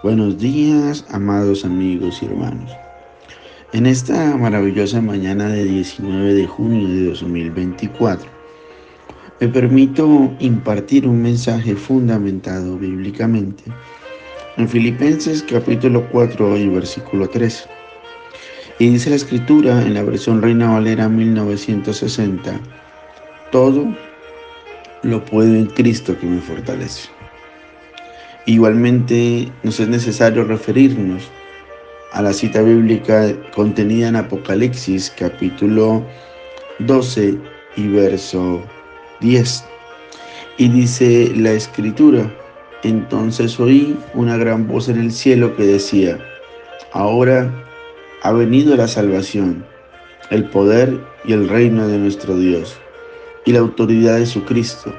Buenos días, amados amigos y hermanos. En esta maravillosa mañana de 19 de junio de 2024, me permito impartir un mensaje fundamentado bíblicamente en Filipenses capítulo 4 y versículo 13. Y dice la escritura en la versión Reina Valera 1960, todo lo puedo en Cristo que me fortalece. Igualmente nos es necesario referirnos a la cita bíblica contenida en Apocalipsis capítulo 12 y verso 10. Y dice la escritura: entonces oí una gran voz en el cielo que decía: ahora ha venido la salvación, el poder y el reino de nuestro Dios y la autoridad de su Cristo,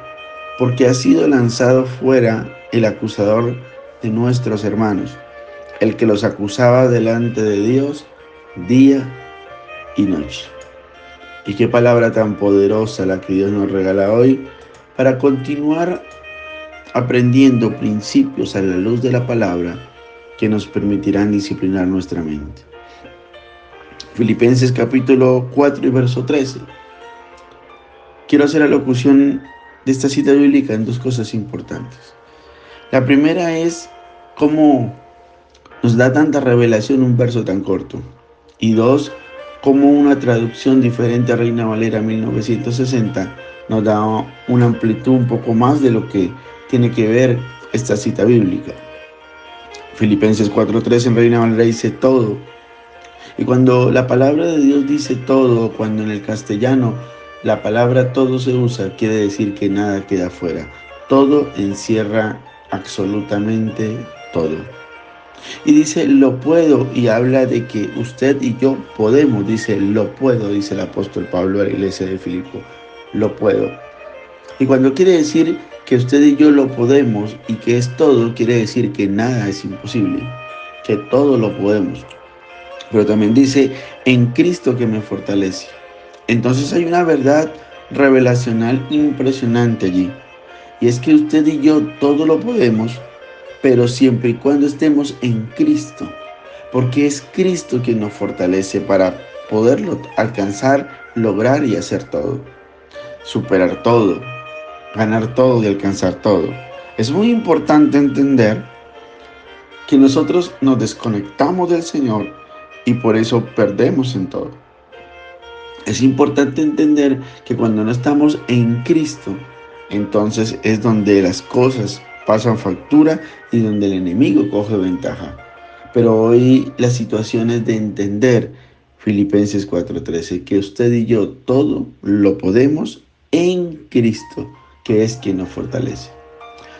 porque ha sido lanzado fuera el acusador de nuestros hermanos, el que los acusaba delante de Dios día y noche. Y qué palabra tan poderosa la que Dios nos regala hoy para continuar aprendiendo principios a la luz de la palabra que nos permitirán disciplinar nuestra mente. Filipenses capítulo 4 y verso 13. Quiero hacer la locución de esta cita bíblica en dos cosas importantes. La primera es cómo nos da tanta revelación un verso tan corto. Y dos, cómo una traducción diferente a Reina Valera 1960 nos da una amplitud un poco más de lo que tiene que ver esta cita bíblica. Filipenses 4:3 en Reina Valera dice todo. Y cuando la palabra de Dios dice todo, cuando en el castellano la palabra todo se usa, quiere decir que nada queda fuera. Todo encierra absolutamente todo. Y dice lo puedo, y habla de que usted y yo podemos. Dice lo puedo, dice el apóstol Pablo a la iglesia de Filipo. Lo puedo. Y cuando quiere decir que usted y yo lo podemos y que es todo, quiere decir que nada es imposible, que todo lo podemos. Pero también dice en Cristo que me fortalece. Entonces hay una verdad revelacional impresionante allí. Y es que usted y yo todo lo podemos, pero siempre y cuando estemos en Cristo, porque es Cristo quien nos fortalece para poderlo alcanzar, lograr y hacer todo, superar todo, ganar todo y alcanzar todo. Es muy importante entender que nosotros nos desconectamos del Señor y por eso perdemos en todo. Es importante entender que cuando no estamos en Cristo, entonces es donde las cosas pasan factura y donde el enemigo coge ventaja. Pero hoy la situación es de entender Filipenses 4:13, que usted y yo todo lo podemos en Cristo, que es quien nos fortalece.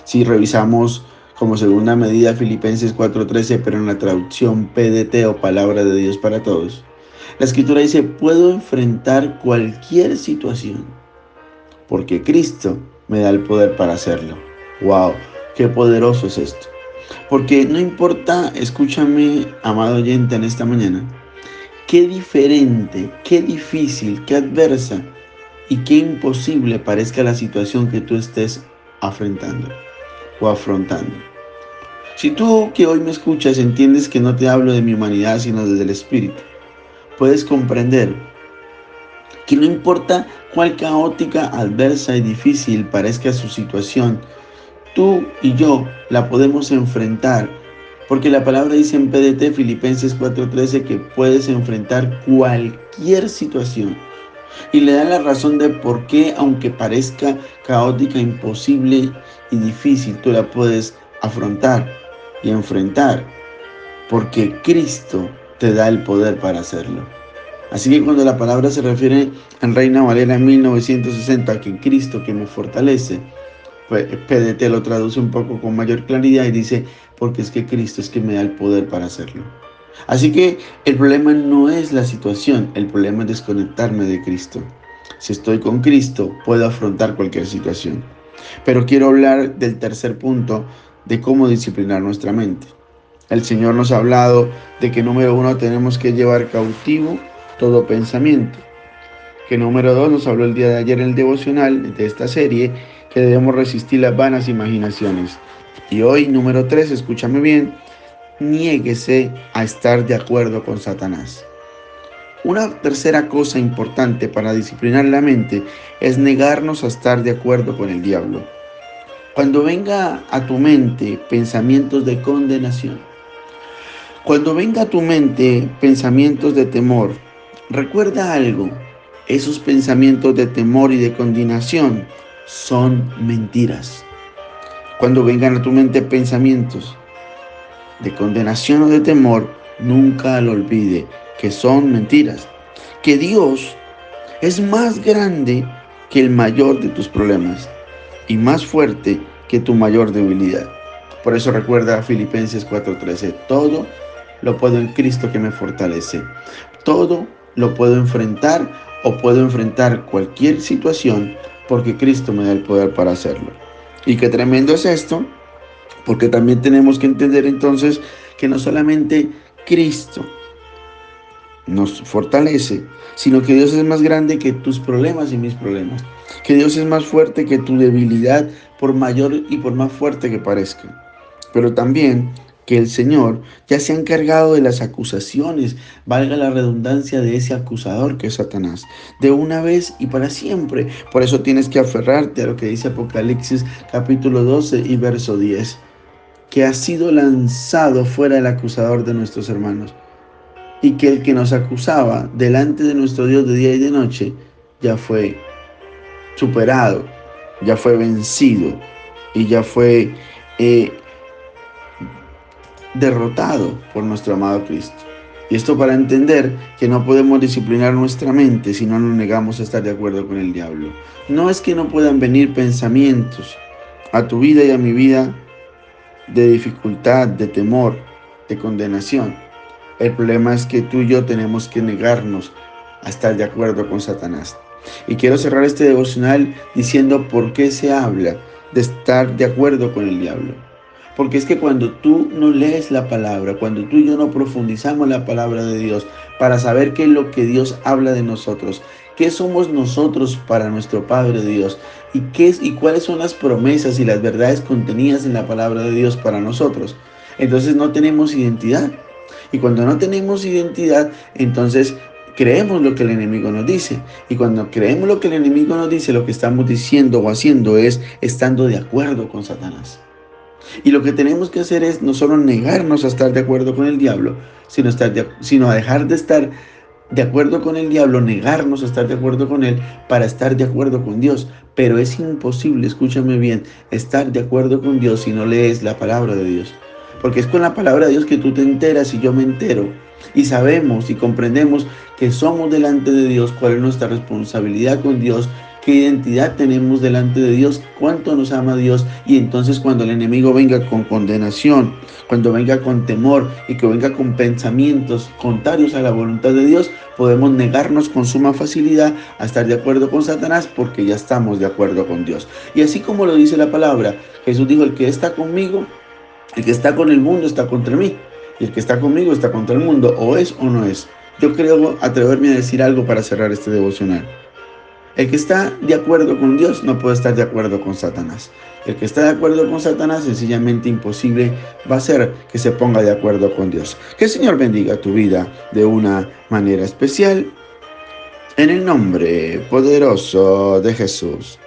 Si revisamos como segunda medida Filipenses 4:13, pero en la traducción PDT o Palabra de Dios para Todos, la escritura dice: puedo enfrentar cualquier situación porque Cristo me da el poder para hacerlo. ¡Wow! ¡Qué poderoso es esto! Porque no importa, escúchame, amado oyente, en esta mañana, qué diferente, qué difícil, qué adversa y qué imposible parezca la situación que tú estés afrontando o afrontando. Si tú que hoy me escuchas entiendes que no te hablo de mi humanidad, sino desde el Espíritu, puedes comprender que no importa cuál caótica, adversa y difícil parezca su situación, tú y yo la podemos enfrentar, porque la palabra dice en PDT Filipenses 4:13 que puedes enfrentar cualquier situación. Y le da la razón de por qué, aunque parezca caótica, imposible y difícil, tú la puedes afrontar y enfrentar, porque Cristo te da el poder para hacerlo. Así que cuando la palabra se refiere en Reina Valera 1960 a que Cristo que me fortalece, pues PDT lo traduce un poco con mayor claridad y dice: porque es que Cristo es que me da el poder para hacerlo. Así que el problema no es la situación, el problema es desconectarme de Cristo. Si estoy con Cristo, puedo afrontar cualquier situación. Pero quiero hablar del tercer punto de cómo disciplinar nuestra mente. El Señor nos ha hablado de que número 1 tenemos que llevar cautivo todo pensamiento. Que número 2 nos habló el día de ayer en el devocional de esta serie, que debemos resistir las vanas imaginaciones. Y hoy número 3, escúchame bien, niéguese a estar de acuerdo con Satanás. Una tercera cosa importante para disciplinar la mente es negarnos a estar de acuerdo con el diablo. Cuando venga a tu mente pensamientos de condenación, cuando venga a tu mente pensamientos de temor, recuerda algo: esos pensamientos de temor y de condenación son mentiras. Cuando vengan a tu mente pensamientos de condenación o de temor, nunca lo olvide que son mentiras. Que Dios es más grande que el mayor de tus problemas y más fuerte que tu mayor debilidad. Por eso recuerda Filipenses 4:13, todo lo puedo en Cristo que me fortalece. Todo lo puedo enfrentar o puedo enfrentar cualquier situación porque Cristo me da el poder para hacerlo. Y qué tremendo es esto, porque también tenemos que entender entonces que no solamente Cristo nos fortalece, sino que Dios es más grande que tus problemas y mis problemas. Que Dios es más fuerte que tu debilidad, por mayor y por más fuerte que parezca. Pero también que el Señor ya se ha encargado de las acusaciones, valga la redundancia, de ese acusador que es Satanás, de una vez y para siempre. Por eso tienes que aferrarte a lo que dice Apocalipsis capítulo 12 y verso 10, que ha sido lanzado fuera el acusador de nuestros hermanos, y que el que nos acusaba delante de nuestro Dios de día y de noche ya fue superado, ya fue vencido y ya fue derrotado por nuestro amado Cristo. Y esto para entender que no podemos disciplinar nuestra mente si no nos negamos a estar de acuerdo con el diablo. No es que no puedan venir pensamientos a tu vida y a mi vida de dificultad, de temor, de condenación. El problema es que tú y yo tenemos que negarnos a estar de acuerdo con Satanás. Y quiero cerrar este devocional diciendo por qué se habla de estar de acuerdo con el diablo. Porque es que cuando tú no lees la palabra, cuando tú y yo no profundizamos la palabra de Dios para saber qué es lo que Dios habla de nosotros, qué somos nosotros para nuestro Padre Dios y cuáles son las promesas y las verdades contenidas en la palabra de Dios para nosotros, entonces no tenemos identidad. Y cuando no tenemos identidad, entonces creemos lo que el enemigo nos dice. Y cuando creemos lo que el enemigo nos dice, lo que estamos diciendo o haciendo es estando de acuerdo con Satanás. Y lo que tenemos que hacer es no solo negarnos a estar de acuerdo con el diablo, sino a dejar de estar de acuerdo con el diablo, negarnos a estar de acuerdo con él para estar de acuerdo con Dios. Pero es imposible, escúchame bien, estar de acuerdo con Dios si no lees la palabra de Dios. Porque es con la palabra de Dios que tú te enteras y yo me entero. Y sabemos y comprendemos que somos delante de Dios, cuál es nuestra responsabilidad con Dios, qué identidad tenemos delante de Dios, cuánto nos ama Dios. Y entonces cuando el enemigo venga con condenación, cuando venga con temor y que venga con pensamientos contrarios a la voluntad de Dios, podemos negarnos con suma facilidad a estar de acuerdo con Satanás porque ya estamos de acuerdo con Dios. Y así como lo dice la palabra, Jesús dijo: el que está conmigo, el que está con el mundo está contra mí, y el que está conmigo está contra el mundo, o es o no es. Yo creo atreverme a decir algo para cerrar este devocional. El que está de acuerdo con Dios no puede estar de acuerdo con Satanás. El que está de acuerdo con Satanás, sencillamente imposible va a ser que se ponga de acuerdo con Dios. Que el Señor bendiga tu vida de una manera especial, en el nombre poderoso de Jesús.